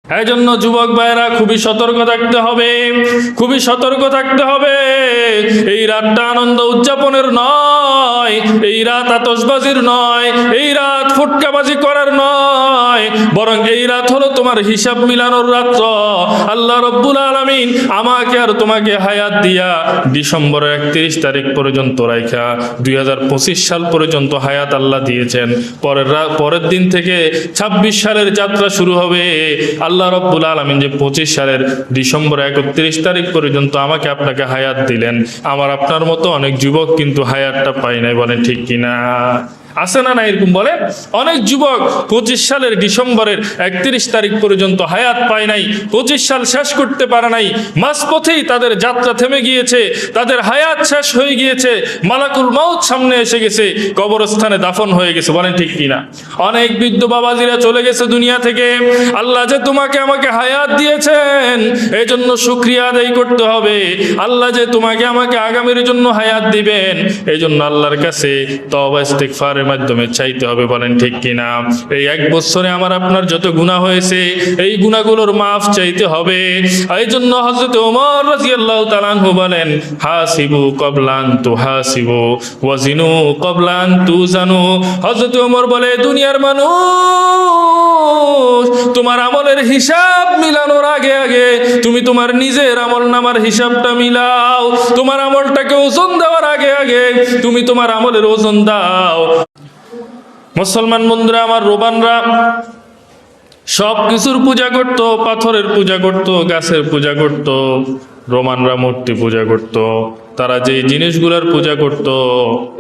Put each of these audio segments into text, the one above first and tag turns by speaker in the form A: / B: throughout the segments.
A: এই জন্য যুবক ভাইয়েরা খুবই সতর্ক থাকতে হবে, খুবই সতর্ক থাকতে হবে। এই রাতটা আনন্দ উদযাপনের নয়, এই রাত আতশবাজির নয়, এই রাত ফুটকাবাজি করার নয়, বরং এই রাত হলো তোমার হিসাব মিলানোর রাত্র। আল্লাহ রাব্বুল আলামিন আমাকে আর তোমাকে হায়াত দিয়া ডিসেম্বরের 31 তারিখ পর্যন্ত রাইখা 2025 সাল পর্যন্ত হায়াত আল্লাহ দিয়েছেন। পরের দিন থেকে 26 সালের যাত্রা শুরু হবে। আল্লাহ রাব্বুল আলামিন যে 25 সালের ডিসেম্বর 31 তারিখ পর্যন্ত আমাকে আপনাকে হায়াত দিলেন, আমার আপনার মতো অনেক যুবক কিন্তু হায়াতটা পায় নাই, বলেন ঠিক কিনা? আছে না? এরকম বলে অনেক যুবক 25 সালের ডিসেম্বরের 31 তারিখ পর্যন্ত হায়াত পায় নাই, 25 সাল শেষ করতে পারে নাই, মাঝপথেই তাদের যাত্রা থেমে গিয়েছে, তাদের হায়াত শেষ হয়ে গিয়েছে, মালাকুল মাউত সামনে এসে গেছে, কবরস্থানে দাফন হয়ে গেছে, বলেন ঠিক কিনা? অনেক বৃদ্ধ বাবাজিরা চলে গেছে দুনিয়া থেকে। আল্লাহ যে তোমাকে আমাকে হায়াত দিয়েছেন, এই জন্য শুকরিয়া আদায় করতে হবে। আল্লাহ যে তোমাকে আমাকে আগামীর জন্য হায়াত দিবেন, এই জন্য আল্লাহর কাছে তওবা ইস্তিগফারের মাধ্যমে চাইতে হবে, বলেন ঠিক কিনা? এই 1 বছরে আমার আপনার যত গুনাহ হয়েছে, এই গুনাহগুলোর মাফ চাইতে হবে। এই জন্য হযরত ওমর রাদিয়াল্লাহু তাআলা আনহু বলেন, হাসিবু ক্বাবলা আন তুহাসিবু ওয়াজিনু ক্বাবলা আন তুজানু। হযরত ওমর বলে, দুনিয়ার মানুষ, তোমার আমলের হিসাব মিলানোর আগে আগে তুমি তোমার নিজের আমলনামার হিসাবটা মিলাও। তোমার আমলটাকে ওজন দেওয়ার আগে আগে তুমি তোমার আমলের ওজন দাও। মুসলমান বন্ধুরা আমার, রোমানরা সব কিছুর পূজা করত, পাথরের পূজা করত, গাছের পূজা করত। রোমানরা মূর্তি পূজা করত। তারা যে জিনিসগুলোর পূজা করত,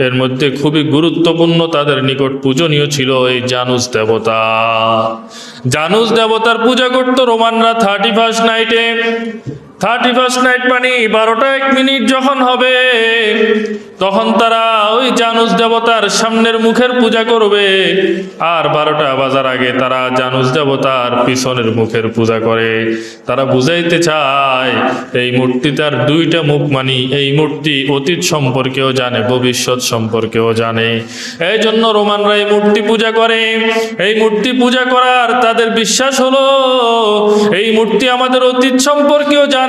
A: এর মধ্যে খুবই গুরুত্বপূর্ণ তাদের নিকট পূজনীয় ছিল এই জানুস দেবতা। জানুস দেবতার পূজা করত রোমানরা 31st নাইটে। 31st নাইট মানে 12টা 1 মিনিট যখন হবে, তখন তারা ওই জানুস দেবতার সামনের মুখের পূজা করবে। আর 12টা বাজার আগে তারা জানুস দেবতার পিছনের মুখের পূজা করে। তারা বুঝাইতে চায় এই মূর্তিটার 2টা মুখ, মানি এই মূর্তি অতীত সম্পর্কেও জানে, ভবিষ্যৎ সম্পর্কেও জানে। এই জন্য রোমানরা এই মূর্তি পূজা করে। এই মূর্তি পূজা করার তাদের বিশ্বাস হলো এই মূর্তি আমাদের অতীত সম্পর্কেও জানে,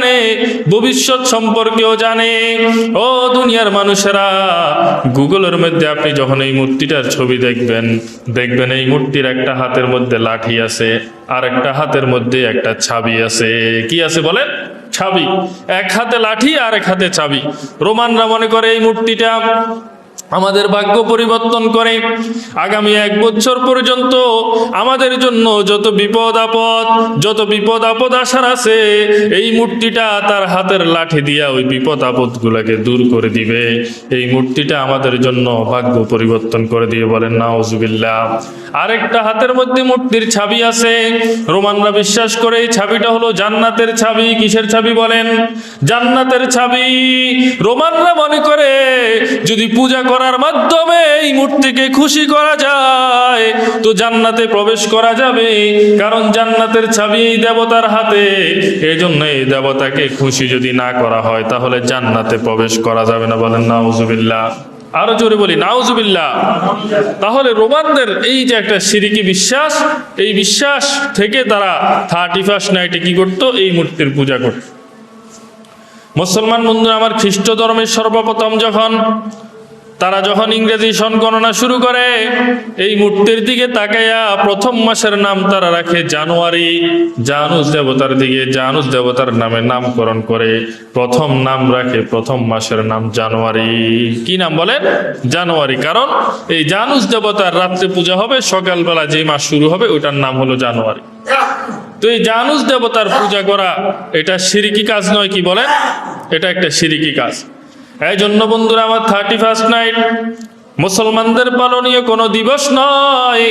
A: ভবিষ্যৎ সম্পর্কেও জানে। ও দুনিয়ার মানুষেরা, গুগলের মধ্যে আপনি যখন এই মূর্তিটার ছবি দেখবেন, দেখবেন এই মূর্তির একটা হাতের মধ্যে লাঠি আছে, আর একটা হাতের মধ্যে একটা চাবি আছে। কি আছে বলেন? চাবি। এক হাতে লাঠি আর এক হাতে চাবি। রোমানরা মনে করে এই মূর্তিটা আমাদের ভাগ্য পরিবর্তন করে। আগামী 1 বছর পর্যন্ত আমাদের জন্য যত বিপদ আপদ আসার আছে, এই মূর্তিটা তার হাতের লাঠি দিয়া ওই বিপদ আপদ গুলাকে দূর করে দিবে। এই মূর্তিটা আমাদের জন্য ভাগ্য পরিবর্তন করে দিয়ে, বলেন নাউজুবিল্লাহ। আরেকটা হাতের মধ্যে মূর্তির ছাবি আছে। রোমানরা বিশ্বাস করে এই ছাবিটা হলো জান্নাতের ছাবি। কিসের ছাবি বলেন? জান্নাতের ছাবি। রোমানরা মনে করে যদি পূজা করার মাধ্যমে এই মূর্তিকে খুশি করা যায় তো জান্নাতে প্রবেশ করা যাবে, কারণ জান্নাতের ছাবি এই দেবতার হাতে। এই জন্য এই দেবতাকে খুশি যদি না করা হয় তাহলে জান্নাতে প্রবেশ করা যাবে না, বলেন নাউজুবিল্লাহ। আরো জোরে বলি নাউজুবিল্লাহ। তাহলে রোমানদের এই যে একটা শিরকি বিশ্বাস, এই বিশ্বাস থেকে তারা 31st নাইটে কি করত? এই মূর্তির পূজা করত। মুসলমান বন্ধুরা আমার, খ্রিস্ট ধর্মের সর্বপ্রথম তারা যখন ইংরেজি সন গণনা শুরু করে, এই মূর্তির দিকে তাকাইয়া প্রথম মাসের নাম তারা রাখে জানুয়ারি। জানুস দেবতার দিকে, জানুস দেবতার নামে নামকরণ করে প্রথম নাম রাখে, প্রথম মাসের নাম জানুয়ারি। কি নাম বলেন? জানুয়ারি। কারণ এই জানুস দেবতার রাত্রে পূজা হবে, সকালবেলা যে মাস শুরু হবে ওইটার নাম হলো জানুয়ারি। তো এই জানুস দেবতার পূজা করা এটা শিরকি কাজ নয়, কি বলেন? এটা একটা শিরকি কাজ। এই জন্য বন্ধুরা আমার 31st নাইট মুসলমানদের পালনীয় কোনো দিবস নয়।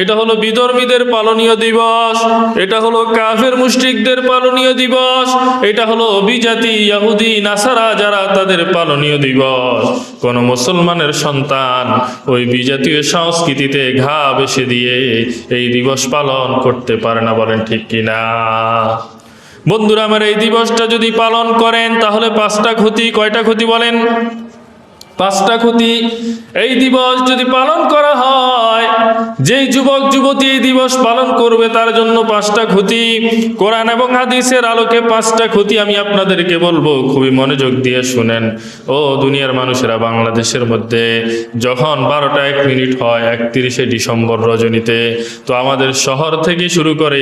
A: এটা হলো বিধর্মীদের পালনীয় দিবস, এটা হলো কাফের মুশরিকদের পালনীয় দিবস, এটা হলো অভিজাতি ইহুদি নাসারা যারা তাদের পালনীয় দিবস। কোন মুসলমানের সন্তান ওই বিজাতীয় সংস্কৃতিতে ঘা বেশে দিয়ে এই দিবস পালন করতে পারে না, বলেন ঠিক কিনা? বন্ধুরা আমার, এই দিবসটা যদি পালন করেন তাহলে 5টা ক্ষতি। কয়টা ক্ষতি বলেন? 5টা ক্ষতি। এই দিবস যদি পালন করা হয়, যেই যুবক যুবতী এই দিবস পালন করবে তার জন্য 5টা ক্ষতি। কোরআন এবং হাদিসের আলোকে 5টা ক্ষতি আমি আপনাদেরকে বলবো, খুবই মনোযোগ দিয়ে শুনেন। ও দুনিয়ার মানুষেরা, বাংলাদেশের মধ্যে যখন 12টা 1 মিনিট হয় 31শে ডিসেম্বর রজনীতে, তো আমাদের শহর থেকে শুরু করে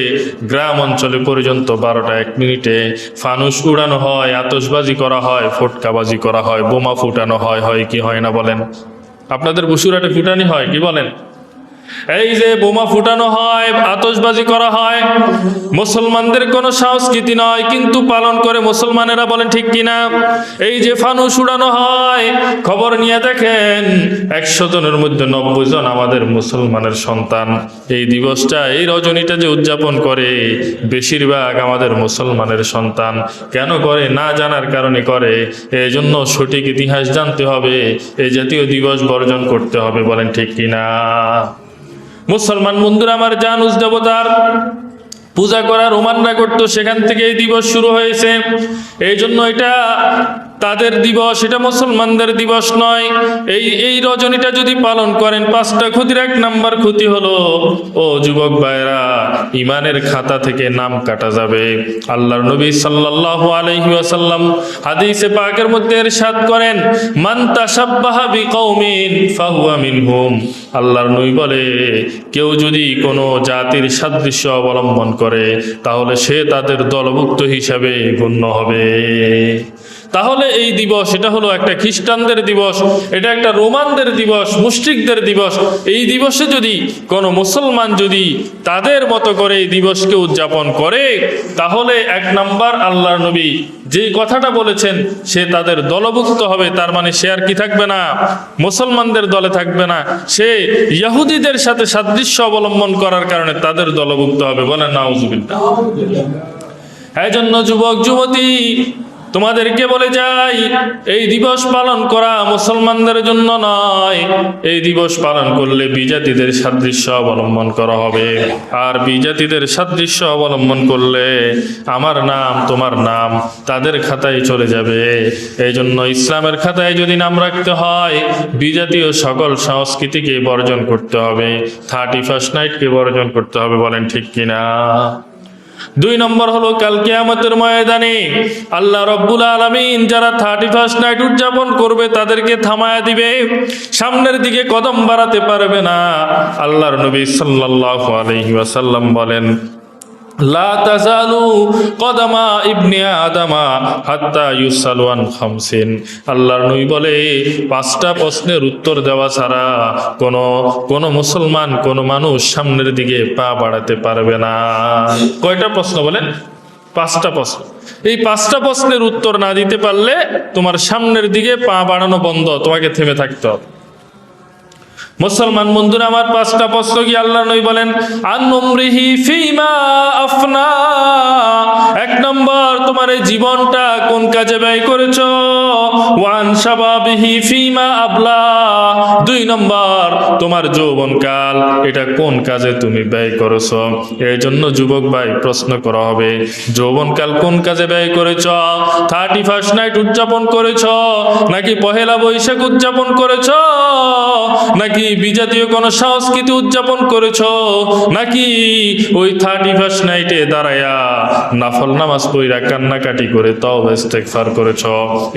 A: গ্রাম অঞ্চলে পর্যন্ত 12টা 1 মিনিটে ফানুস উড়ানো হয়, আতশবাজি করা হয়, ফটকাবাজি করা হয়, বোমা ফুটানো হয়। হয় কি হয় না বলেন? আপনাদের বসুরহাটে ফুটানি হয় কি বলেন? এই যে বোমা ফুটানো হয়, আতশবাজি করা হয়, মুসলমানদের কোনো সংস্কৃতি নয়, কিন্তু পালন করে মুসলমানেরা, বলেন ঠিক কিনা? এই যে ফানুস উড়ানো হয়, খবর নিয়ে দেখেন 100 জনের মধ্যে 90 জন আমাদের মুসলমানের সন্তান। এই দিবসটা, এই রজনীটা যে উদযাপন করে, বেশিরভাগ আমাদের মুসলমানের সন্তান। কেন করে? না জানার কারণে করে। এই জন্য সঠিক ইতিহাস জানতে হবে, এই জাতীয় দিবস বর্জন করতে হবে, বলেন ঠিক কিনা? মুসলমান বন্ধুরা আমার, জানুস দেবতার পূজা করা রোমানরা করতো, সেখান থেকে এই দিবস শুরু হয়েছে। এই জন্য এটা তাদের দিবস, এটা মুসলমানদের দিবস নয়। এই রজনীটা যদি পালন করেন, 5টা ক্ষতির 1 নাম্বার ক্ষতি হলো, ও যুবক ভাইরা, ইমানের খাতা থেকে নাম কাটা যাবে। আল্লাহর নবী সাল্লাল্লাহু আলাইহি ওয়াসাল্লাম হাদিসে পাকের মধ্যে ইরশাদ করেন, মান তাশাব্বাহা বিকৌমিন ফাহুয়া মিনহুম। আল্লাহর নবী বলে, কেউ যদি কোনো জাতির সাদৃশ্য অবলম্বন করে, তাহলে সে তাদের দলভুক্ত হিসাবে গণ্য হবে। তাহলে এই দিবস, এটা হলো একটা খ্রিস্টানদের দিবস, এটা একটা রোমানদের দিবস, মুশরিকদের দিবস। এই দিবসে যদি কোনো মুসলমান যদি তাদের মতো করে এই দিবসকে উদযাপন করে, তাহলে 1 নাম্বার আল্লাহর নবী যে কথাটা বলেছেন, সে তাদের দলভুক্ত হবে। তার মানে সে আর কি থাকবে না? মুসলমানদের দলে থাকবে না, সে ইহুদিদের সাথে সাদৃশ্য অবলম্বন করার কারণে তাদের দলভুক্ত হবে। বলেন নাউজুবিল্লাহ। এই জন্য যুবক যুবতী, তোমাদেরকে বলে যাই, এই দিবস পালন করা মুসলমানদের জন্য নয়। এই দিবস পালন করলে বিজাতিদের সাদৃশ্য অবলম্বন করা হবে। আর বিজাতিদের সাদৃশ্য অবলম্বন করলে আমার নাম, তোমার নাম তাদের খাতায় চলে যাবে। এই জন্য ইসলামের খাতায় যদি নাম রাখতে হয়, বিজাতীয় সকল সংস্কৃতিকে বর্জন করতে হবে, 31st নাইটকে বর্জন করতে হবে। বলেন ঠিক কিনা? 2 নম্বর হলো, কাল কিয়ামতের ময়দানে আল্লাহ রব্বুল আলামিন যারা 31st নাইট উদযাপন করবে, তাদেরকে থামায়া দিবে, সামনের দিকে কদম বাড়াতে পারবে না। আল্লাহর নবী সাল্লাল্লাহু আলাইহি ওয়াসাল্লাম বলেন, লা তাজালু কদামা ইবনে আদামা হাত্তা ইউসালু আন 50। আল্লাহর নবী বলে, 5টা প্রশ্নের উত্তর দেওয়া ছাড়া কোনো মুসলমান, কোনো মানুষ সামনের দিকে পা বাড়াতে পারবে না। কয়টা প্রশ্ন বলেন? 5টা প্রশ্ন। এই 5টা প্রশ্নের উত্তর না দিতে পারলে তোমার সামনের দিকে পা বাড়ানো বন্ধ, তোমাকে থেমে থাকতে হবে। মুসলমান বন্ধুরা আমার, 5টা প্রশ্ন কি? আল্লাহ নবী বলেন, আন উমরিহি ফিমা আফনা। 1 নম্বর, তোমার এই জীবনটা কোন কাজে ব্যয় করেছো? ওয়ান শাবাবিহি ফিমা আবলা। 2 নম্বর, তোমার যৌবনকাল, এটা কোন কাজে তুমি ব্যয় করেছো? এই জন্য যুবক ভাই, প্রশ্ন করা হবে, যৌবনকাল কোন কাজে ব্যয় করেছ? 31st নাইট উদযাপন করেছ, নাকি পহেলা বৈশাখ উদযাপন করেছ, নাকি বিজাতীয় কোন সংস্কৃতি উদযাপন করেছ, নাকি ওই 31st নাইটে দাঁড়ায়া নফল নামাজ পড়া কান্নাকাটি করে তওবা ইস্তেগফার করেছ?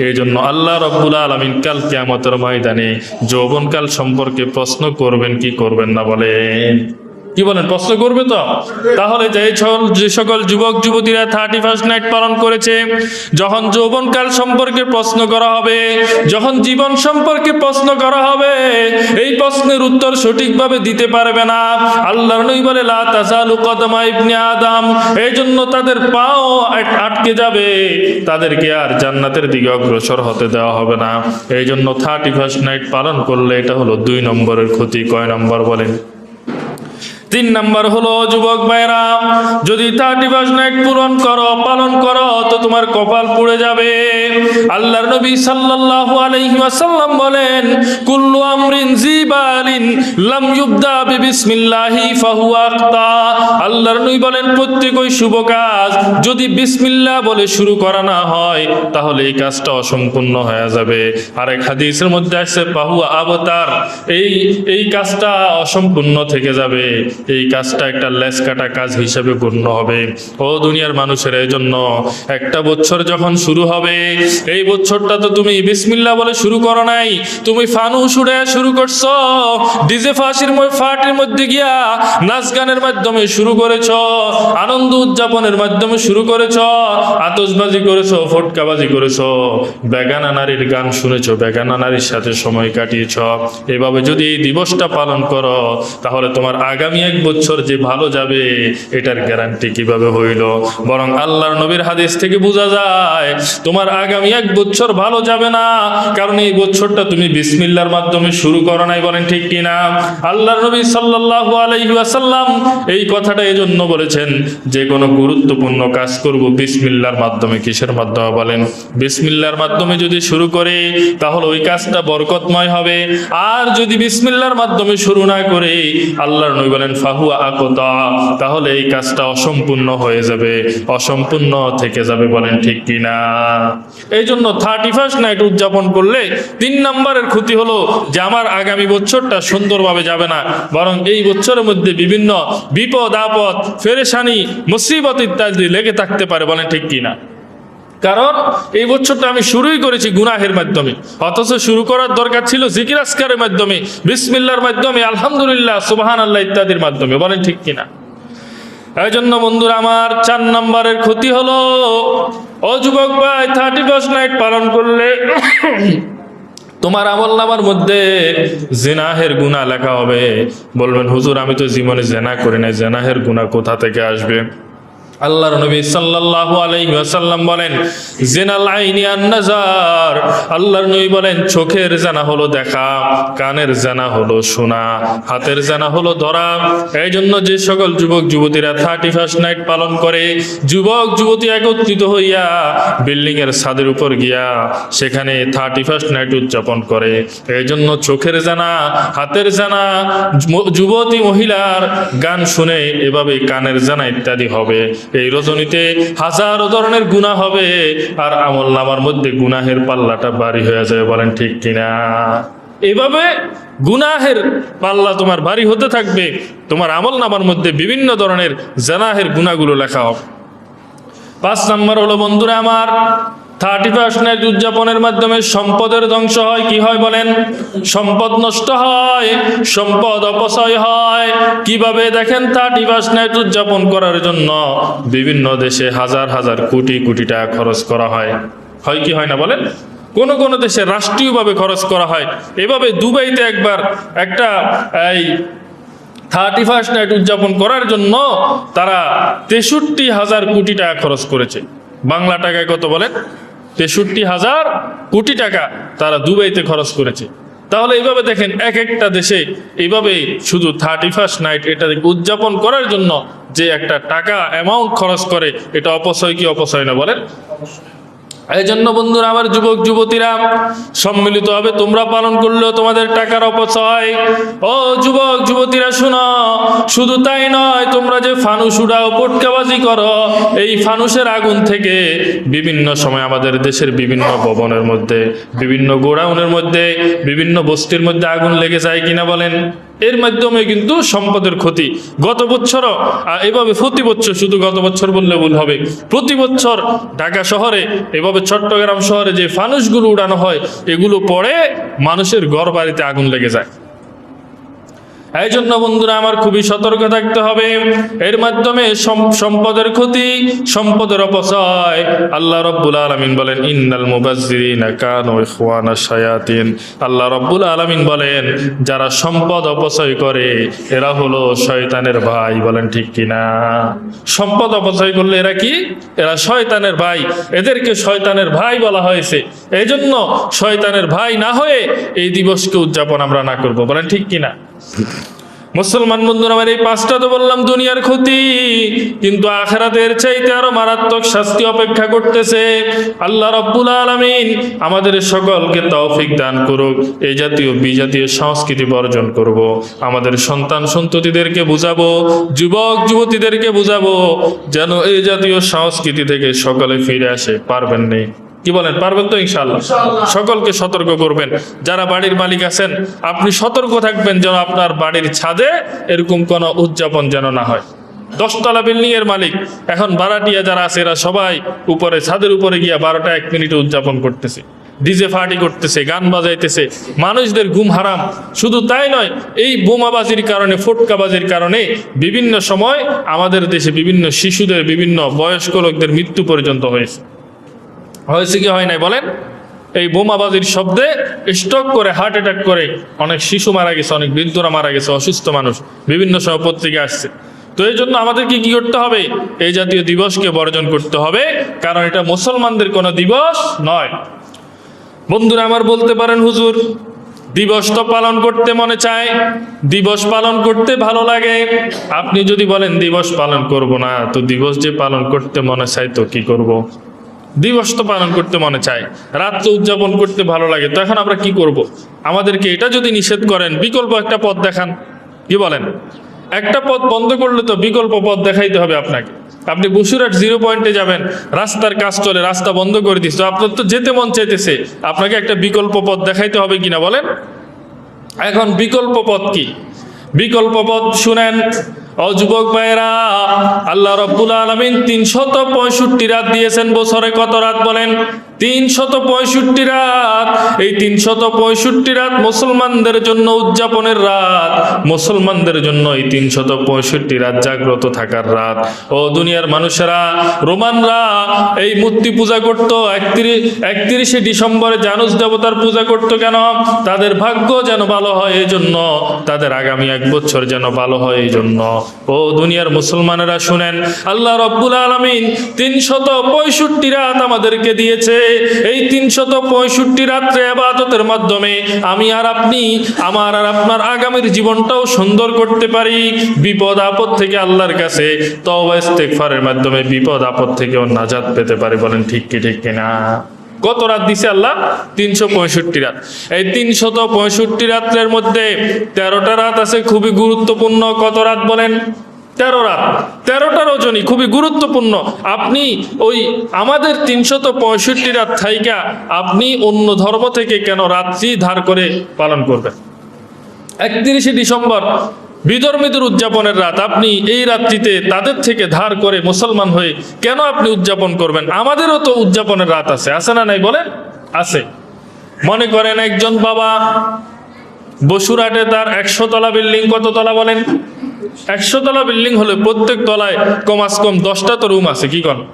A: এই জন্য আল্লাহ রাব্বুল আলামিন কাল কিয়ামতের ময়দানে যৌবনকাল সম্পর্কে প্রশ্ন করবেন কি করবেন না বলেন? কি বলেন? প্রশ্ন করবে তো? তাহলে যে সকল যুবক যুবতীরা 31st নাইট পালন করেছে, যখন যৌবনকাল সম্পর্কে প্রশ্ন করা হবে, যখন জীবন সম্পর্কে প্রশ্ন করা হবে, এই প্রশ্নের উত্তর সঠিকভাবে দিতে পারবে না। আল্লাহর নবী বলে, লা তাজালু কদমা ইবনে আদম। এই জন্য তাদের পাও আটকে যাবে, তাদেরকে আর জান্নাতের দিকে অগ্রসর হতে দেওয়া হবে না। এই জন্য 31st নাইট পালন করলে এটা হলো 2 নম্বরের ক্ষতি। কয় নম্বর বলেন? তিন নাম্বার হলো যুবক ভাইরা, যদি 31 নাইট পালন করো তো তোমার কপাল পুড়ে যাবে। আল্লাহর নবী সাল্লাল্লাহু আলাইহি ওয়াসাল্লাম বলেন, কুল্লু আমরিন জিবালিন লাম ইউবদা বিসমিল্লাহি ফাহুয়া আখতা। আল্লাহর নবী বলেন, প্রত্যেকই শুভ কাজ যদি বিসমিল্লাহ বলে শুরু করা না হয় তাহলে এই কাজটা অসম্পূর্ণ হয়ে যাবে। আরেক হাদিসের মধ্যে আছে ফাহুয়া আবতার, এই কাজটা অসম্পূর্ণ থেকে যাবে, এই কাজটা একটা লেস কাটা কাজ হিসেবে গণ্য হবে। ও দুনিয়ার মানুষের, এই জন্য একটা বছর যখন শুরু হবে, এই বছরটা তো তুমি বিসমিল্লাহ বলে শুরু করো নাই, তুমি ফানুস উড়ে শুরু করছো, ডিজে ফাটির মধ্যে গিয়া নাচ গানের মাধ্যমে শুরু করেছ, আনন্দ উদযাপনের মাধ্যমে শুরু করেছ, আতশবাজি করেছো, ফটকাবাজি করেছো, বেগানা নারীর গান শুনেছো, বেগানা নারীর সাথে সময় কাটিয়েছ। এভাবে যদি এই দিবসটা পালন করো তাহলে তোমার আগামী এক বছর যে ভালো যাবে এটার গ্যারান্টি কিভাবে হইল? বরং আল্লাহর নবীর হাদিস থেকে বোঝা যায় তোমার আগামী এক বছর ভালো যাবে না, কারণ এই বছরটা তুমি বিসমিল্লাহর মাধ্যমে শুরু করো নাই। বলেন ঠিক কিনা? আল্লাহর নবী সাল্লাল্লাহু আলাইহি ওয়াসাল্লাম এই কথাটা এজন্য বলেছেন, যে কোনো গুরুত্বপূর্ণ কাজ করব বিসমিল্লাহর মাধ্যমে। কিসের মাধ্যমে? বলেন, বিসমিল্লাহর মাধ্যমে যদি শুরু করে তাহলে ওই কাজটা বরকতময় হবে। আর যদি বিসমিল্লাহর মাধ্যমে শুরু না করে আল্লাহর নবী বলেন ফাহুয়া আকতা, তাহলে এই কাজটা অসম্পূর্ণ হয়ে যাবে, অসম্পূর্ণ থেকে যাবে। বলেন ঠিক কিনা? এই জন্য 31 নাইট উদযাপন করলে 3 নম্বরের ক্ষতি হলো যে আমার আগামী বছরটা সুন্দরভাবে যাবে না, বরং এই বছরের মধ্যে বিভিন্ন বিপদ আপদ, পেরেশানি, মুসিবত ইত্যাদি লেগে থাকতে পারে। বলেন ঠিক কিনা? কারণ এই বছরটা আমি শুরুই করেছি গুনাহের মাধ্যমে, অথচ শুরু করার দরকার ছিল জিকির আজকারের মাধ্যমে, বিসমিল্লাহর মাধ্যমে, আলহামদুলিল্লাহ, সুবহানাল্লাহ ইত্যাদির মাধ্যমে। বলেন ঠিক কিনা? এই জন্য বন্ধুরা আমার 4 নম্বরের ক্ষতি হলো, ও যুবক ভাই, 31 নাইট পালন করলে তোমার আমলনামার মধ্যে জিনাহের গুনাহ লেখা হবে। বলবেন, হুজুর আমি তো জীবনে জেনা করি না, জেনাহের গুনাহ কোথা থেকে আসবে? আল্লাহর নবী সাল্লাল্লাহু আলাইহি ওয়াসাল্লাম বলেন, জিনাল আইনি আন নাজার। আল্লাহর নবী বলেন, চোখের জানা হলো দেখা, কানের জানা হলো শোনা, হাতের জানা হলো ধরা। এই জন্য যে সকল যুবক যুবতীরা 31 নাইট পালন করে, যুবক যুবতী একত্রিত হইয়া বিল্ডিং এর ছাদের উপর গিয়া সেখানে 31 নাইট উদযাপন করে, এই জন্য চোখের জানা, হাতের জানা, যুবতী মহিলার গান শুনে এভাবে কানের জানা ইত্যাদি হবে। এই রজনীতে হাজারো ধরনের গুনাহ হবে, আর আমলনামার মধ্যে গুনাহের পাল্লাটা ভারী হয়ে যাবে। বলেন ঠিক কিনা? এভাবে গুনাহের পাল্লা তোমার ভারী হতে থাকবে, তোমার আমলনামার মধ্যে বিভিন্ন ধরনের জানাহের গুনাহগুলো লেখা হবে। 5 নম্বর হলো বন্ধুরা আমার, 31 নাইট উদযাপনের মাধ্যমে সম্পদের ধ্বংস হয়। কি হয় বলেন? সম্পদ নষ্ট হয়, সম্পদ অপচয় হয়। কিভাবে? দেখেন, 31 নাইট উদযাপন করার জন্য বিভিন্ন দেশে হাজার হাজার কোটি কোটি টাকা খরচ করা হয়। হয় কি হয় না বলেন? কোন কোন দেশে রাষ্ট্রীয়ভাবে খরচ করা হয়। এভাবে দুবাইতে একবার একটা এই 31 নাইট উদযাপন করার জন্য তারা 63,000 কোটি টাকা খরচ করেছে। বাংলা টাকায় কত বলেন? 63,000 কোটি টাকা তারা দুবাইতে খরচ করেছে। তাহলে এইভাবে দেখেন, এক একটা দেশে এইভাবে শুধু 31 নাইট এটা উদযাপন করার জন্য যে একটা টাকা অ্যামাউন্ট খরচ করে, এটা অপচয় কি অপচয় না বলেন? এই জন্য বন্ধুরা আমার, যুবক যুবতীরা সম্মিলিত হবে, তোমরা পালন করলেও তোমাদের টাকার অপচয়। ও যুবক যুবতীরা শুনো, শুধু তাই নয়, তোমরা যে ফানুস উড়াও, পটকাবাজি করো, এই ফানুসের আগুন থেকে বিভিন্ন সময় আমাদের দেশের বিভিন্ন ভবনের মধ্যে, বিভিন্ন গোডাউনের মধ্যে, বিভিন্ন বস্তির মধ্যে আগুন লেগে যায় কিনা বলেন? এর মাধ্যমে কিন্তু সম্পদের ক্ষতি। গত বছরও এভাবে প্রতি বছর, শুধু গত বছর বললে ভুল হবে, প্রতি বছর ঢাকা শহরে এভাবে চট্টগ্রাম শহরে যে ফানুসগুলো উড়ানো হয়, এগুলো পড়ে মানুষের ঘর বাড়িতে আগুন লেগে যায়। এই জন্য বন্ধুরা আমার খুবই সতর্ক থাকতে হবে। এর মাধ্যমে সম্পদের ক্ষতি, সম্পদের অপচয়। আল্লাহ রাব্বুল আলামিন বলেন, ইন্নাল মুবাজ্জিরিনা কানু ইখওয়ানাশ শায়াতিন। আল্লাহ রাব্বুল আলামিন বলেন, যারা সম্পদ অপচয় করে এরা হলো শয়তানের ভাই। বলেন ঠিক কিনা? সম্পদ অপচয় করলে এরা কি? এরা শয়তানের ভাই। এদেরকে শয়তানের ভাই বলা হয়েছে। এই জন্য শয়তানের ভাই না হয়ে এই দিবসকে উদযাপন আমরা না করব। বলেন ঠিক কিনা? মুসলমান বন্ধুরা আমার, এই 5টা তো বললাম দুনিয়ার ক্ষতি, কিন্তু আখিরাতের চাইতে আরো মারাত্মক শাস্তি অপেক্ষা করতেছে। আল্লাহ রাব্বুল আলামিন আমাদের সকলকে তৌফিক দান করুক, এই জাতীয় বিজাতীয় সংস্কৃতি বর্জন করব, আমাদের সন্তান সন্ততিদেরকে বুঝাবো, যুবক যুবতীদেরকে বুঝাবো যেন এই জাতীয় সংস্কৃতি থেকে সকলে ফিরে আসে। পারবেন নেই? কি বলেন, পারবেন তো? ইনশাআল্লাহ। সকলকে সতর্ক করবেন। যারা বাড়ির মালিক আছেন, আপনি সতর্ক থাকবেন যেন আপনার বাড়ির ছাদে এরকম কোনো উদযাপন যেন না হয়। 10 তলা বিল্ডিং এর মালিক, এখন ভাড়াটিয়া যারা আছে এরা সবাই উপরে ছাদের উপরে গিয়া 12টা 1 মিনিটে উদযাপন করতেছে, ডিজে পার্টি করতেছে, গান বাজাইতেছে, মানুষদের ঘুম হারাম। শুধু তাই নয়, এই বোমাবাজির কারণে, ফটকাবাজির কারণে বিভিন্ন সময় আমাদের দেশে বিভিন্ন শিশুদের, বিভিন্ন বয়স্ক লোকদের মৃত্যু পর্যন্ত হয়েছে কি হয় নাই বলেন? এই বোমাবাজির শব্দে স্ট্রোক করে, হার্ট অ্যাটাক করে অনেক শিশু মারা গেছে, অনেক বৃদ্ধরা মারা গেছে, অসুস্থ মানুষ বিভিন্ন সময় পত্রিকা আসছে। তো এই জন্য আমাদেরকে কি করতে হবে? এই জাতীয় দিবসকে বর্জন করতে হবে, কারণ এটা মুসলমানদের কোনো দিবস নয়। বন্ধুরা আমার, বলতে পারেন হুজুর দিবস তো পালন করতে মনে চায়, দিবস পালন করতে ভালো লাগে। আপনি যদি বলেন দিবস পালন করব না, তো দিবস যে পালন করতে মনে চায় তো কি করব? দিবস তো পালন করতে মনে চায়, রাত্রে উদযাপন করতে ভালো লাগে, তো এখন আমরা কি করব? আমাদেরকে এটা যদি নিষেধ করেন, বিকল্প একটা পথ দেখান। কি বলেন? একটা পথ বন্ধ করলে তো বিকল্প পথ দেখাইতে হবে আপনাকে। আপনি বসুরহাট 0 পয়েন্টে যাবেন, রাস্তার কাজ চলে, রাস্তা বন্ধ করে দিচ্ছে, আপনার তো যেতে মন চাইতেছে, আপনাকে একটা বিকল্প পথ দেখাইতে হবে কিনা বলেন? এখন বিকল্প পথ কি? বিকল্প পথ শুনেন ও যুবক ভাইয়েরা, আল্লাহ রাব্বুল আলামিন 365 রাত দিয়েছেন। বছরে কত রাত বলেন? 365 রাত। এই 365 রাত মুসলমানদের জন্য উদযাপনের রাত, মুসলমানদের জন্য এই 365 রাত জাগ্রত থাকার রাত। ও দুনিয়ার মানুষেরা, রোমানরা এই মূর্তি পূজা করত, 31শে ডিসেম্বরে জানুস দেবতার পূজা করত। কেন? তাদের ভাগ্য যেন ভালো হয় এই জন্য, তাদের আগামী 1 বছর যেন ভালো হয় এই জন্য। ও দুনিয়ার মুসলমানেরা শুনেন, আল্লাহ রাব্বুল আলামিন 365 রাত আমাদেরকে দিয়েছে। এই 365 রাত্রে ইবাদতের মাধ্যমে আমি আর আপনি, আমার আর আপনার আগামীর জীবনটাও সুন্দর করতে পারি। বিপদ আপদ থেকে আল্লাহর কাছে তওবা ইস্তেগফারের মাধ্যমে বিপদ আপদ থেকেও নাজাত পেতে পারি। বলেন ঠিক কি ঠিক কিনা? কত রাত দিছে আল্লাহ? 365 রাত। এই 365 রাত্রের মধ্যে 13টা রাত আছে খুবই গুরুত্বপূর্ণ। কত রাত বলেন? 13 রাত। 13টা রজনী খুবই গুরুত্বপূর্ণ। আপনি ওই আমাদের 365 রাত থাইকা আপনি অন্য ধর্ম থেকে কেন রাত্রি ধার করে পালন করবেন? 31শে ডিসেম্বর বিধর্মীদের উদযাপনের রাত, আপনি এই রাত্রিতে তাদের থেকে ধার করে মুসলমান হয়ে কেন আপনি উদযাপন করবেন? আমাদেরও তো উদযাপনের রাত আছে, আছে না নাই বলেন? আছে। মনে করেন একজন বাবা বসুরহাটে তার 100 তলা বিল্ডিং, কত তলা বলেন? 100 তলা বিল্ডিং হলে প্রত্যেক তলায় কমাস কম 10টা তো রুম আছে। কি করেন?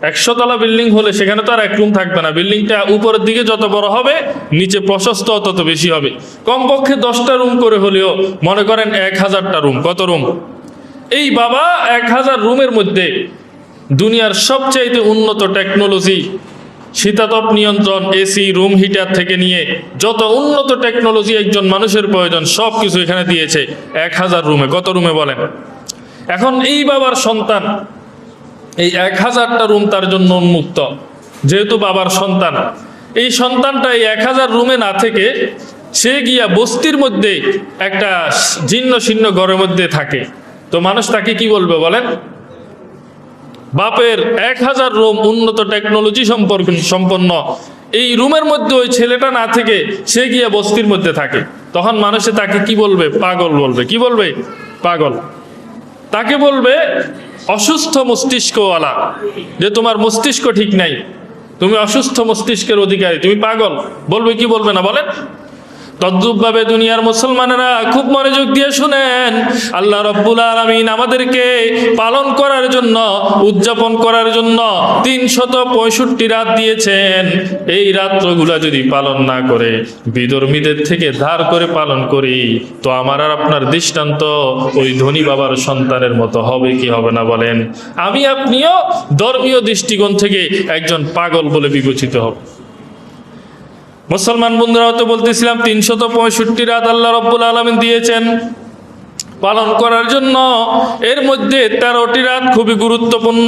A: 100 তলা বিল্ডিং হলে সেখানে তো আর 1 রুম থাকবে না। বিল্ডিংটা উপরের দিকে যত বড় হবে, নিচে প্রশস্ত তত বেশি হবে। কমপক্ষে 10টা রুম করে হলেও মনে করেন 1000টা রুম। কত রুম? এই বাবা 1000 রুমের মধ্যে দুনিয়ার সবচাইতে উন্নত টেকনোলজি, শীতাতপ নিয়ন্ত্রণ, এসি, রুম হিটার থেকে নিয়ে যত উন্নত টেকনোলজি একজন মানুষের প্রয়োজন সব কিছু এখানে দিয়েছে 1000 রুমে। কত রুমে বলেন? এখন এই বাবার সন্তান, এই 1000টা রুম তার জন্য উন্মুক্ত। যেহেতু বাবার সন্তান, এই সন্তানটা এই 1000 রুমে না থেকে সে গিয়া বস্তির মধ্যে একটা জীর্ণ শীর্ণ ঘরের মধ্যে থাকে, তো মানুষ তাকে কি বলবে বলেন? বাপের 1000 রুম উন্নত টেকনোলজি সম্পন্ন এই রুমের মধ্যে ওই ছেলেটা না থেকে সে গিয়া বস্তির মধ্যে থাকে, তখন মানুষে তাকে কি বলবে? পাগল বলবে। কি বলবে? পাগল। তাকে বলবে অসুস্থ মস্তিষ্কওয়ালা, যে তোমার মস্তিষ্ক ঠিক নাই, তুমি অসুস্থ মস্তিষ্কের অধিকারী, তুমি পাগল বলবে। কি বলবে না বলেন? তদ্রূপভাবে দুনিয়ার মুসলমানেরা খুব মনোযোগ দিয়ে শুনেন, আল্লাহ রাব্বুল আলামিন আমাদেরকে পালন করার জন্য, উদযাপন করার জন্য 365 রাত দিয়েছেন। এই রাত্রগুলা যদি পালন না করে বিধর্মীদের থেকে ধার করে পালন করি, তো আমার আর আপনার দৃষ্টান্ত ওই ধনী বাবার সন্তানের মতো হবে কি হবে না বলেন? আমি আপনিও ধর্মীয় দৃষ্টিকোণ থেকে একজন পাগল বলে বিবেচিত হব। মুসলমান বন্ধুরা তো বলতেছিলাম 365 রাত আল্লাহ রাব্বুল আলামিন দিয়েছেন। পালন করার জন্য এর মধ্যে 13টি রাত খুবই গুরুত্বপূর্ণ।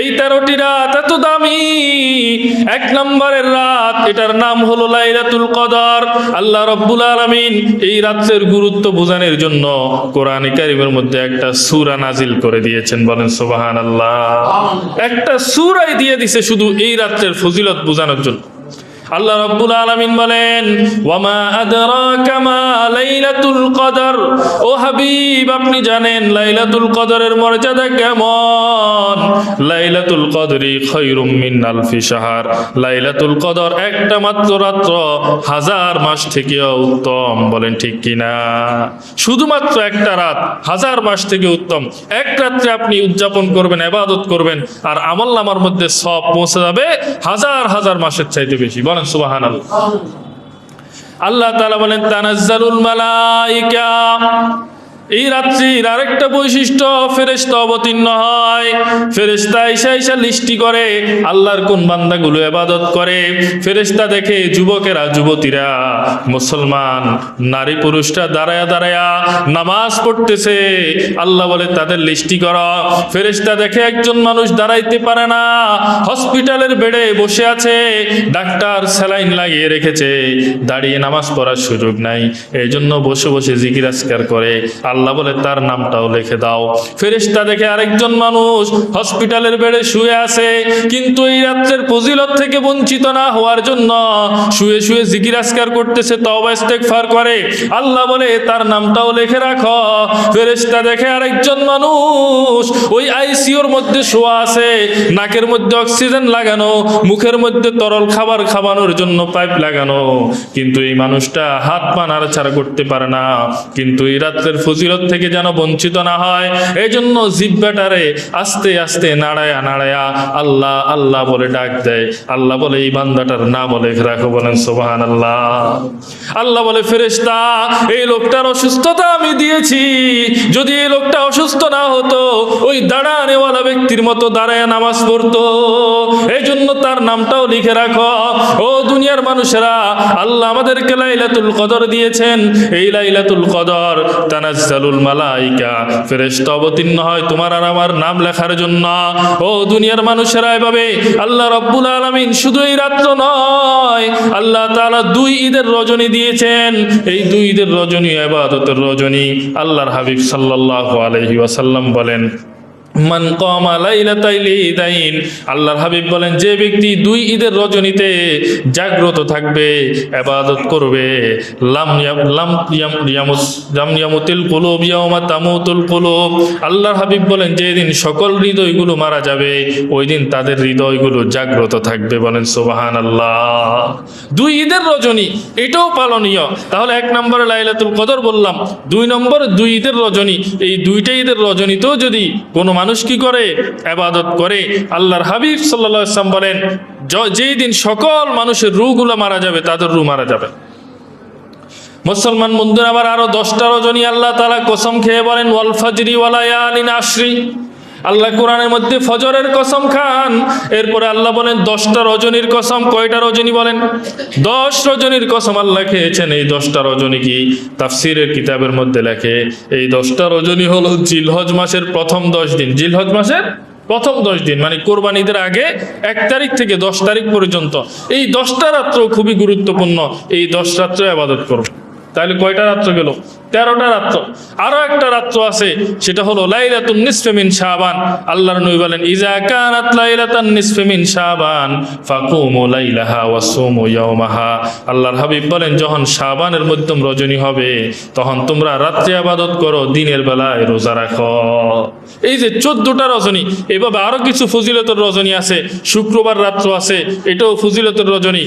A: এই 13টি রাত এত দামি। 1 নম্বরের রাত, এটার নাম হলো লাইলাতুল কদর। আল্লাহ রাব্বুল আলামিন এই রাতের গুরুত্ব বোঝানোর জন্য কোরআনে কারীমের মধ্যে একটা সূরা নাজিল করে দিয়েছেন, বলেন সুবহানাল্লাহ। একটা সূরাই দিয়ে দিয়েছে শুধু এই রাতের ফজিলত বোঝানোর জন্য। আল্লাহ রাব্বুল আলামিন বলেন, ওয়ামা আদরাকা মা লাইলাতুল কদর। ও হাবিব, আপনি জানেন লাইলাতুল কদরের মর্যাদা কেমন? লাইলাতুল কদরি খায়রুম মিন আলফি শাহর। লাইলাতুল কদর একটা মাত্র রাত্র 1000 মাস থেকেও উত্তম, বলেন ঠিক কিনা? শুধুমাত্র একটা রাত 1000 মাস থেকে উত্তম। এক রাত্রে আপনি উদযাপন করবেন, ইবাদত করবেন, আর আমলনামার মধ্যে সব পৌঁছে যাবে 1000 মাসের চাইতে বেশি, বলেন সুবহানাল্লাহ। আল্লাহ তাআলা বলেন, তানাজ্জালুল মালায়েকা। এই রাত্রির আরেকটা বৈশিষ্ট্য, ফেরেশতা অবতীর্ণ হয়। ফেরেশতা আইসা লিস্টি করে আল্লাহর কোন বান্দাগুলো ইবাদত করে। ফেরেশতা দেখে যুবকেরা, যুবতীরা, মুসলমান নারী পুরুষরা দাঁড়ায়া নামাজ পড়তেছে। আল্লাহ বলে তাদের লিস্টি করো। ফেরেশতা দেখে একজন মানুষ দাঁড়াইতে পারে না, হসপিটালের বেডে বসে আছে, ডাক্তার স্যালাইন লাগিয়ে রেখেছে, দাঁড়িয়ে নামাজ পড়ার সুযোগ নাই, এই জন্য বসে বসে জিকির আজকার করে। আল্লাহ বলে তার নামটাও লিখে দাও। ফেরেশতা দেখে আরেকজন মানুষ হসপিটালের বেডে শুয়ে আছে, কিন্তু এই রাত্রের ফজিলত থেকে বঞ্চিত না হওয়ার জন্য শুয়ে শুয়ে জিকির আজকার করতেছে, তওবা ইস্তেগফার করে। আল্লাহ বলে তার নামটাও লিখে রাখো। ফেরেশতা দেখে আরেকজন মানুষ ওই আইসিইউর মধ্যে শোয়া আছে, নাকের মধ্যে অক্সিজেন লাগানো, মুখের মধ্যে তরল খাবার খাওয়ানোর জন্য পাইপ লাগানো, কিন্তু এই মানুষটা হাত পা নাড়াচাড়া করতে পারে না। কিন্তু এই রাত্রের ফজিলত থেকে যেন বঞ্চিত না হয়, এই জন্য জিহ্বাটারে আস্তে আস্তে নাড়ায়া আল্লাহ আল্লাহ বলে ডাক দেয়। আল্লাহ বলে এই বান্দাটার নাম লিখে রাখো, বলেন সুবহানাল্লাহ। আল্লাহ বলে, ফেরেশতা এই লোকটার অসুস্থতা আমি দিয়েছি, যদি এই লোকটা অসুস্থ না হতো ওই দাঁড়ানেওয়ালা ব্যক্তির মতো দাঁড়ায় নামাজ পড়তো, এই জন্য তার নামটাও লিখে রাখো। ও দুনিয়ার মানুষেরা, আল্লাহ আমাদেরকে লাইলাতুল কদর দিয়েছেন। এই লাইলাতুল কদর তানাজ্জালুল মালায়েকা, ফেরেশতা অবতীর্ণ হয় তোমার আর আমার নাম লেখার জন্য। ও দুনিয়ার মানুষেরা, এভাবে আল্লাহ রাব্বুল আলামিন শুধু এই রাত্র নয়, আল্লাহ তাআলা 2 ঈদের রজনী দিয়েছেন। এই 2 ঈদের রজনী ইবাদতের রজনী। আল্লাহর হাবিব সাল্লাল্লাহু আলাইহি ওয়াসাল্লাম বলেন, মান কামা লাইলাতাল ঈদাইন। আল্লাহর হাবিব বলেন, যে ব্যক্তি 2 ঈদের রজনীতে জাগ্রত থাকবে, ইবাদত করবে, লাম ইয়ামুতিল কুলুব ইয়াওমা তামুতুল কুলুব। আল্লাহর হাবিব বলেন, যেদিন সকল হৃদয়গুলো মারা যাবে ওই দিন তাদের হৃদয়গুলো জাগ্রত থাকবে, বলেন সুবহানাল্লাহ। 2 ঈদের রজনী, এটাও পালনীয়। তাহলে 1 নম্বরে লাইলাতুল কদর বললাম, 2 নম্বরে 2 ঈদের রজনী। এই 2টা ঈদের রজনীতেও যদি কোনো মানুষ কি করে, ইবাদত করে, আল্লাহর হাবিব সাল্লাল্লাহু আলাইহি ওয়াসাল্লাম বলেন, যেই দিন সকল মানুষের রূহগুলো মারা যাবে তাদের রূহ মারা যাবে। মুসলমান বন্ধুরা, আবার আরো 10টা রজনী আল্লাহ তাআলা কসম খেয়ে বলেন, ওয়াল ফাজরি ওয়া লায়ালিন আশরি। আল্লাহ কোরআনের মধ্যে ফজরের কসম খান, এরপরে আল্লাহ বলেন 10টা রজনীর কসম। কয়টা রজনী বলেন? 10 রজনীর কসম আল্লাহ খেয়েছেন। এই 10টা রজনী কি? তাফসীরের কিতাবের মধ্যে লেখে, এই 10টা রজনী হলো জিলহজ মাসের প্রথম 10 দিন। জিলহজ মাসের প্রথম 10 দিন মানে কোরবানিদের আগে 1 তারিখ থেকে 10 তারিখ পর্যন্ত এই 10টা রাত্র খুবই গুরুত্বপূর্ণ। এই 10 রাত্র ইবাদত করব। তাহলে কয়টা রাত্র গেল? 13টা রাত্র। আরো একটা রাত্র আছে, সেটা হলো লাইলাতুন নিসফি মিন শাবান। আল্লাহর নবী বলেন, ইজা কানাত লাইলাতুন নিসফি মিন শাবান ফাকুমু লাইলাহা ওয়া সুমু ইয়াওমাহা। আল্লাহর হাবিব বলেন, যখন শাবানের মধ্যম রজনী হবে তখন তোমরা রাত্রে ইবাদত করো, দিনের বেলায় রোজা রাখো। এই যে 14টা রজনী, এভাবে আরো কিছু ফজিলতের রজনী আছে। শুক্রবার রাত্র আছে, এটাও ফজিলতের রজনী।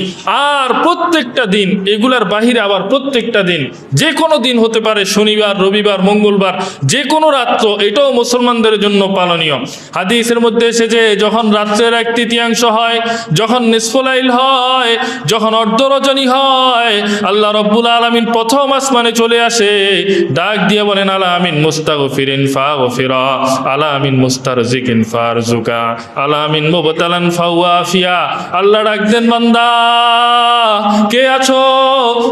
A: আর প্রত্যেকটা দিন, এগুলার বাহিরে আবার প্রত্যেকটা দিন, যে কোনো দিন হতে পারে, শনিবার, রবিবার, মঙ্গলবার, যে কোনো রাত্র, এটাও মুসলমানদের জন্য পালনীয়। হাদিসের মধ্যে এসেছে, যখন রাত্রের 1/3 হয়, যখন নিসফুল লাইল হয়, যখন অর্ধ রজনী হয়, আল্লাহ রাব্বুল আলামিন প্রথম আসমানে চলে আসে, ডাক দিয়ে বলেন, আলা আমিন মুস্তাগফিরিন ফাগফিরা, আলা আমিন মুস্তারজিকিন ফারজুকা, আলা আমিন মুবতালান ফাওয়াফিয়া। আল্লাহ ডাক দেন, বান্দা কে আছো?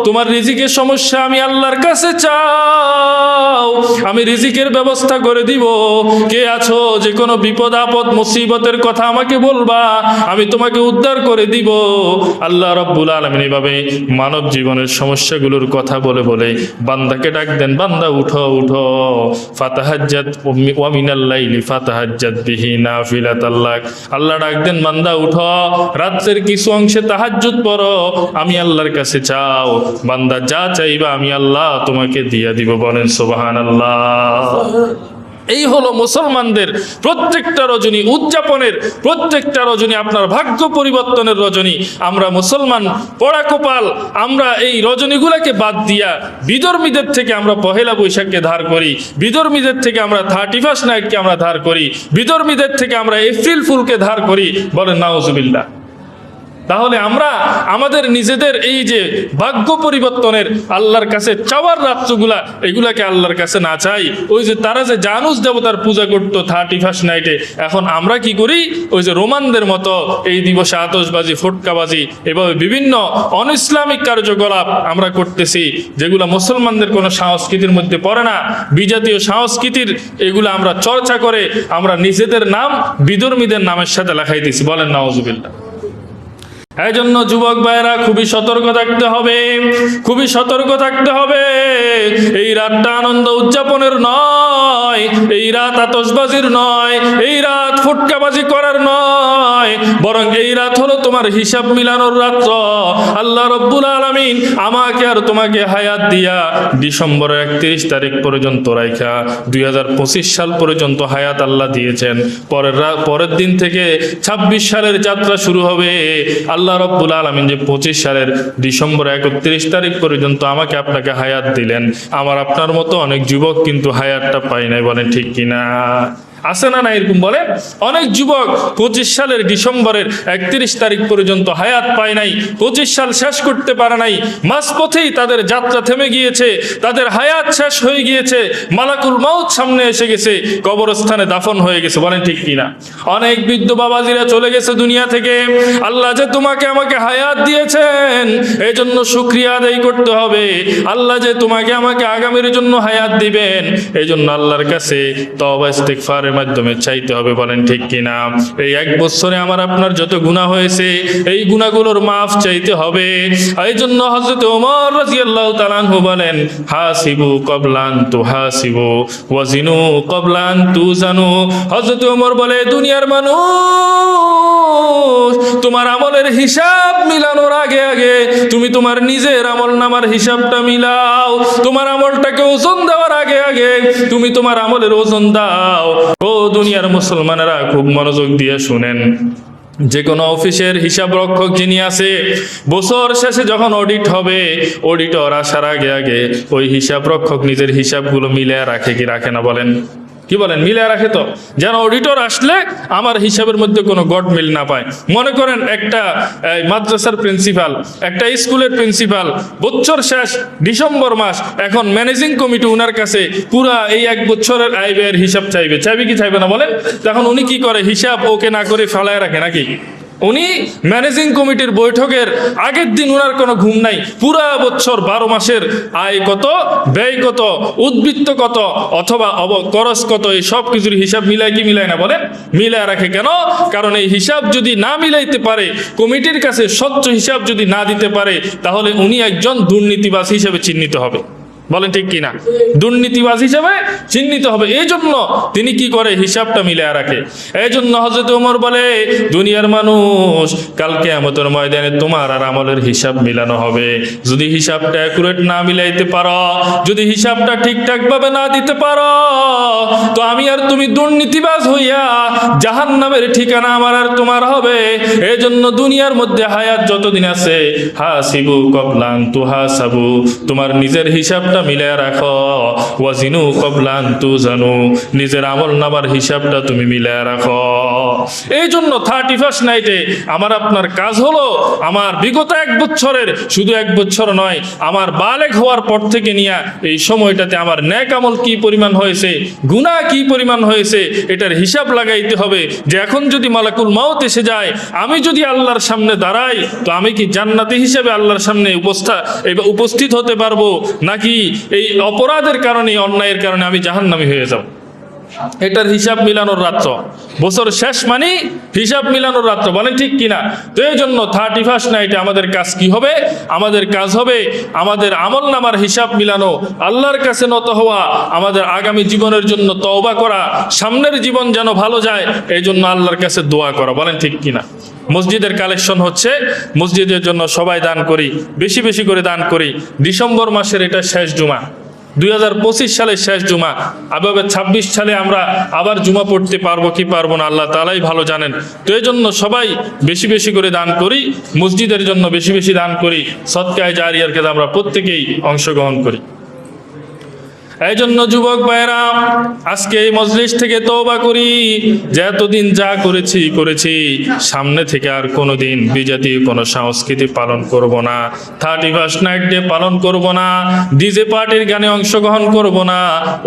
A: তোমার রিজিকের সমস্যা আমি আল্লাহর কাছে চাও। চাও আমি রিজিকের ব্যবস্থা করে দিব। কে আছো যে কোনো বিপদ আপদ মুসিবতের কথা আমাকে বলবা, আমি তোমাকে উদ্ধার করে দিব। আল্লাহ রাব্বুল আলামিন এভাবে মানব জীবনের সমস্যাগুলোর কথা বলে বলে বান্দাকে ডাক দেন, বান্দা উঠো উঠো, ফাতাহাজ্জাত ওয়া মিনাল লাইলি ফাতাহাজ্জাত বিহি নাফিলাতাল লাক। আল্লাহ ডাক দেন, বান্দা উঠো, রাতের কিছু অংশে তাহাজ্জুদ পড়ো, আমি আল্লাহর কাছে চাও, বান্দা যা চাইবা আমি আল্লাহ তোমাকে দিয়ে দিব। বলেন সুবহানাল্লাহ। এই হলো মুসলমানদের প্রত্যেকটা রজনী উদযাপনের, প্রত্যেকটা রজনী আপনার ভাগ্য পরিবর্তনের রজনী। আমরা মুসলমান পড়া কপাল, আমরা এই রজনীগুলোকে বাদ দিয়া বিধর্মীদের থেকে আমরা পহেলা বৈশাখকে ধার করি, বিধর্মীদের থেকে আমরা 31 নাইটকে আমরা ধার করি, বিধর্মীদের থেকে আমরা এপ্রিল ফুলকে ধার করি। বলেন নাউজুবিল্লাহ। তাহলে আমরা আমাদের নিজেদের এই যে ভাগ্য পরিবর্তনের আল্লাহর কাছে চাওয়ার রাত্রগুলা, এগুলাকে আল্লাহর কাছে না চাই। ওই যে তারা যে জানুস দেবতার পূজা করতো 31 নাইটে, এখন আমরা কি করি? ওই যে রোমানদের মতো এই দিবসে আতশবাজি, ফটকাবাজি, এভাবে বিভিন্ন অনইসলামিক কার্যকলাপ আমরা করতেছি, যেগুলো মুসলমানদের কোনো সংস্কৃতির মধ্যে পড়ে না। বিজাতীয় সংস্কৃতির এগুলো আমরা চর্চা করে আমরা নিজেদের নাম বিধর্মীদের নামের সাথে লেখাইতেছি। বলেন নাউজুবিল্লাহ। এই জন্য যুবক ভাইয়েরা খুবই সতর্ক থাকতে হবে, খুবই সতর্ক থাকতে হবে। এই রাতটা আনন্দ উদযাপনের নয়, এই রাত আতশবাজির নয়, এই রাত ফুটকাবাজি করার নয়, বরং এই রাত হলো তোমার হিসাব মিলানোর রাত্র। আল্লাহ রাব্বুল আলামিন আমাকে আর তোমাকে হায়াত দিয়া ডিসেম্বরের 31 তারিখ পর্যন্ত রাইখা 2025 সাল পর্যন্ত হায়াত আল্লাহ দিয়েছেন। পরের দিন থেকে 26 সালের যাত্রা শুরু হবে। আল্লাহ রাব্বুল আলামিন যে 25 সালের ডিসেম্বর 31 তারিখ পর্যন্ত আমাকে আপনাকে হায়াত দিলেন, আমার আপনার মতো অনেক যুবক কিন্তু হায়াতটা পায় নাই। বলেন ঠিক কিনা? আছে না না এরকম? বলে অনেক যুবক 25 সালের ডিসেম্বরের 31 তারিখ পর্যন্ত হায়াত পায় নাই, 25 সাল শেষ করতে পারে নাই, মাঝপথেই তাদের যাত্রা থেমে গিয়েছে, তাদের হায়াত শেষ হয়ে গিয়েছে, মালাকুল মাউত সামনে এসে গেছে, কবরস্থানে দাফন হয়ে গেছে। বলেন ঠিক কিনা? অনেক বৃদ্ধ বাবাজিরা চলে গেছে দুনিয়া থেকে। আল্লাহ যে তোমাকে আমাকে হায়াত দিয়েছেন, এই জন্য শুকরিয়া আদায় করতে হবে। আল্লাহ যে তোমাকে আমাকে আগামীর জন্য হায়াত দিবেন, এই জন্য আল্লাহর কাছে তওবা ইস্তিগফার মাধ্যমে চাইতে হবে। বলেন ঠিক কিনা? এই 1 বছরে আমার আপনার যত গুনাহ হয়েছে, এই গুনাহগুলোর মাফ চাইতে হবে। এই জন্য হযরত ওমর রাদিয়াল্লাহু তাআলা আনহু বলেন, হাসিবু ক্বাবলান তুহাসিবু ওয়াজিনু ক্বাবলান তুজানু। হযরত ওমর বলে, দুনিয়ার মানুষ, তোমার আমলের হিসাব মিলানোর আগে আগে তুমি তোমার নিজের আমলনামার হিসাবটা মিলাও। তোমার আমলটাকে ওজন দেওয়ার আগে আগে তুমি তোমার আমলের ওজন দাও। ও দুনিয়ার মুসলমানেরা, খুব মনোযোগ দিয়ে শুনেন। যে কোনো অফিসের হিসাব রক্ষক যিনি আছে, বছর শেষে যখন অডিট হবে, অডিটর আসার আগে আগে ওই হিসাব রক্ষক নিজের হিসাবগুলো মিলিয়ে রাখে কি রাখে না? বলেন কি বলেন? মিলিয়ে রাখে তো, যেন অডিটর আসলে আমার হিসাবের মধ্যে কোনো গডমিল না পায়। মনে করেন একটা মাদ্রাসার প্রিন্সিপাল, একটা স্কুলের প্রিন্সিপাল, বছর শেষ ডিসেম্বর মাস, এখন ম্যানেজিং কমিটি উনার কাছে পুরা এই 1 বছরের আয় ব্যয়ের হিসাব চাইবে। চাইবে কি চাইবে না? বলেন। তখন উনি কি করে? হিসাব ওকে না করে ফেলায় রাখে নাকি? উনি ম্যানেজিং কমিটির বৈঠকের আগের দিন উনার কোনো ঘুম নাই, পুরা বছর 12 মাসের আয় কত, ব্যয় কত, উদ্বৃত্ত কত, অথবা খরচ কত, এই সব কিছুর হিসাব মিলায় কি মিলায় না? বলেন মিলায় রাখে। কেন? কারণ এই হিসাব যদি না মিলাইতে পারে, কমিটির কাছে স্বচ্ছ হিসাব যদি না দিতে পারে, তাহলে উনি একজন দুর্নীতিবাজ হিসেবে চিহ্নিত হবে। বলেন ঠিক কিনা? দুর্নীতিবাজ হিসেবে চিহ্নিত হবে। এই জন্য তিনি কি করে? হিসাবটা মিলিয়ে রাখে। এই জন্য হযরত ওমর বলে, দুনিয়ার মানুষ, কাল কিয়ামতের ময়দানে তোমার আর আমলের হিসাব মিলানো হবে। যদি হিসাবটা অ্যাকুরেট না মিলাইতে পারো, যদি হিসাবটা ঠিকঠাক ভাবে না দিতে পারো, তো আমি আর তুমি দুর্নীতিবাজ হইয়া জাহান্নামের ঠিকানা আমার আর তোমার হবে। এই জন্য দুনিয়ার মধ্যে হায়াত যতদিন আছে, হাসিবু ক্বাবলান তুহাসাবু, তোমার নিজের হিসাবটা মিলায়া রাখো। ওয়াজিনু ক্বাবলান তুজানু, নিজের আমলনামার হিসাবটা তুমি মিলায়া রাখো। এই জন্য 31 নাইটে আমার আপনার কাজ হলো, আমার বিগত 1 বছরের, শুধু 1 বছর নয়, আমার বালেগ হওয়ার পর থেকে নিয়ে এই সময়টাতে আমার নেক আমল কি পরিমাণ হয়েছে, গুনাহ কি পরিমাণ হয়েছে, এটার হিসাব লাগাইতে হবে। যে এখন যদি মালাকুল মাউত এসে যায়, আমি যদি আল্লাহর সামনে দাঁড়াই, তো আমি কি জান্নাতি হিসেবে আল্লাহর সামনে উপস্থিত হতে পারবো, নাকি এই অপরাধের কারণে, অন্যায়ের কারণে আমি জাহান্নামী হয়ে যাব। এটার হিসাব মিলানোর রাত্র, বছর শেষ মানে হিসাব মিলানোর রাত্র, বলেন ঠিক কিনা? তো এই জন্য 31st নাইটে আমাদের কাজ কি হবে? আমাদের কাজ হবে আমাদের আমল নামার হিসাব মিলানো, আল্লাহর কাছে নত হওয়া, আমাদের আগামী জীবনের জন্য তওবা করা, সামনের জীবন যেন ভালো যায় এই জন্য আল্লাহর কাছে দোয়া করা, বলেন ঠিক কিনা? মসজিদের কালেকশন হচ্ছে, মসজিদের জন্য সবাই দান করি, বেশি বেশি করে দান করি। ডিসেম্বর মাসের এটা শেষ জুমা, 2025 সালের শেষ জুমা। আবার 26 সালে আমরা আবার জুমা পড়তে পারবো কি পারবো না আল্লাহ তাআলাই ভালো জানেন। তো এই জন্য সবাই বেশি বেশি করে দান করি, মসজিদের জন্য বেশি বেশি দান করি, সদকায়ে জারিয়ার কাজে আমরা প্রত্যেকেই অংশগ্রহণ করি। এই জন্য যুবক ভাইরা, আজকে এই মজলিস থেকে তওবা করি যে এতদিন যা করেছি সামনে থেকে আর কোনোদিন বিজাতীয় কোনো সংস্কৃতি পালন করব না, 31st নাইট ডে পালন করব না, ডিজে পার্টির গানে অংশগ্রহণ করব না,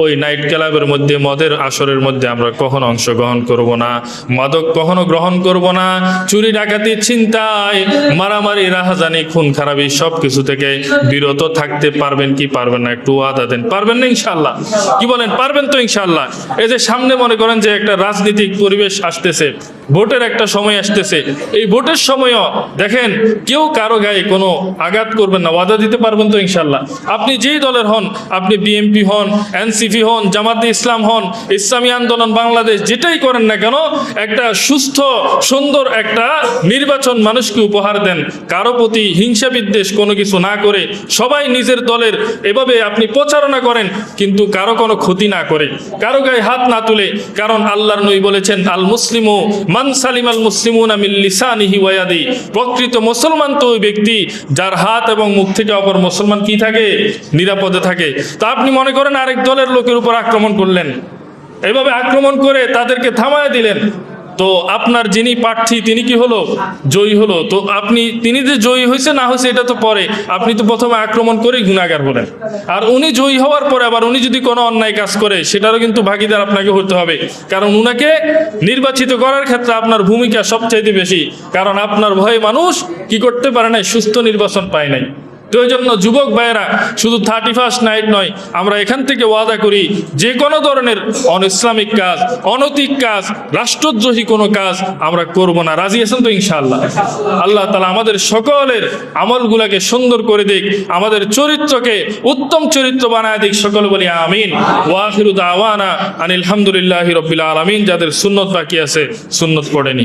A: ওই নাইট ক্লাবের মধ্যে মদের আসরের মধ্যে আমরা কখনো অংশগ্রহণ করব না, মাদক কখনো গ্রহণ করব না, চুরি ডাকাতি ছিনতাই মারামারি রাহাজানি খুন খারাপি সব কিছু থেকে বিরত থাকতে পারবেন কি পারবেন না? একটু ওয়াদা দেন, পারবেন না ইনশাআল্লাহ? কি বলেন, পারবেন তো ইনশাআল্লাহ? এই যে সামনে মনে করেন যে একটা রাজনৈতিক পরিবেশ আসতেছে, ভোটের একটা সময় আসতেছে, এই ভোটের সময়ও দেখেন কেউ কারো গায়ে কোনো আঘাত করবেন না, ওয়াদা দিতে পারবেন তো ইনশাআল্লাহ? আপনি যেই দলের হন, আপনি বিএনপি হন, এনসিপি হন, জামাতে ইসলাম হন, ইসলামী আন্দোলন বাংলাদেশ, যেটাই করেন না কেন, একটা সুস্থ সুন্দর একটা নির্বাচন মানুষকে উপহার দেন, কারো প্রতি হিংসা বিদ্বেষ কোনো কিছু না করে সবাই নিজের দলের এভাবে আপনি প্রচারণা করেন, কিন্তু কারো কোনো ক্ষতি না করে, কারো গায়ে হাত না তুলে। কারণ আল্লাহর নবী বলেছেন, আল মুসলিমু মান সালিমাল মুসলিমুনা মিন লিসানিহি ওয়া ইয়াদিহি, প্রকৃত মুসলমান তো ওই ব্যক্তি যার হাত এবং মুখ থেকে অপর মুসলমান কি থাকে? নিরাপদে থাকে। তা আপনি মনে করেন আরেক দলের লোকের উপর আক্রমণ করলেন, এইভাবে আক্রমণ করে তাদেরকে থামায় দিলেন, তো আপনার যিনি প্রার্থী তিনি কি হলো? জয়ী হলো। তো তিনি যে জয়ী হয়েছে না হয়েছে এটা তো পরে, আপনি তো প্রথমে আক্রমণ করেই গুনাহগার হলেন। আর উনি জয়ী হওয়ার পরে আবার উনি যদি কোনো অন্যায় কাজ করে সেটারও কিন্তু ভাগীদার আপনাকে হতে হবে, কারণ উনাকে নির্বাচিত করার ক্ষেত্রে আপনার ভূমিকা সবচাইতে বেশি, কারণ আপনার ভয়ে মানুষ কি করতে পারে নাই? সুস্থ নির্বাচন পায় নাই। তো এই জন্য যুবক ভাইয়েরা, শুধু 31st নাইট নয়, আমরা এখান থেকে ওয়াদা করি যে কোনো ধরনের অনইসলামিক কাজ, অনৈতিক কাজ, রাষ্ট্রদ্রোহী কোনো কাজ আমরা করব না। রাজি আছেন তো ইনশাআল্লাহ? আল্লাহ তাআলা আমাদের সকলের আমলগুলাকে সুন্দর করে দিক, আমাদের চরিত্রকে উত্তম চরিত্র বানায় দিক, সকলে বলি আমিন। ওয়া আখিরু দাওয়ানা আনিল হামদুলিল্লাহি রাব্বিল আলামিন। যাদের সুন্নত বাকি আছে সুন্নত পড়েনি।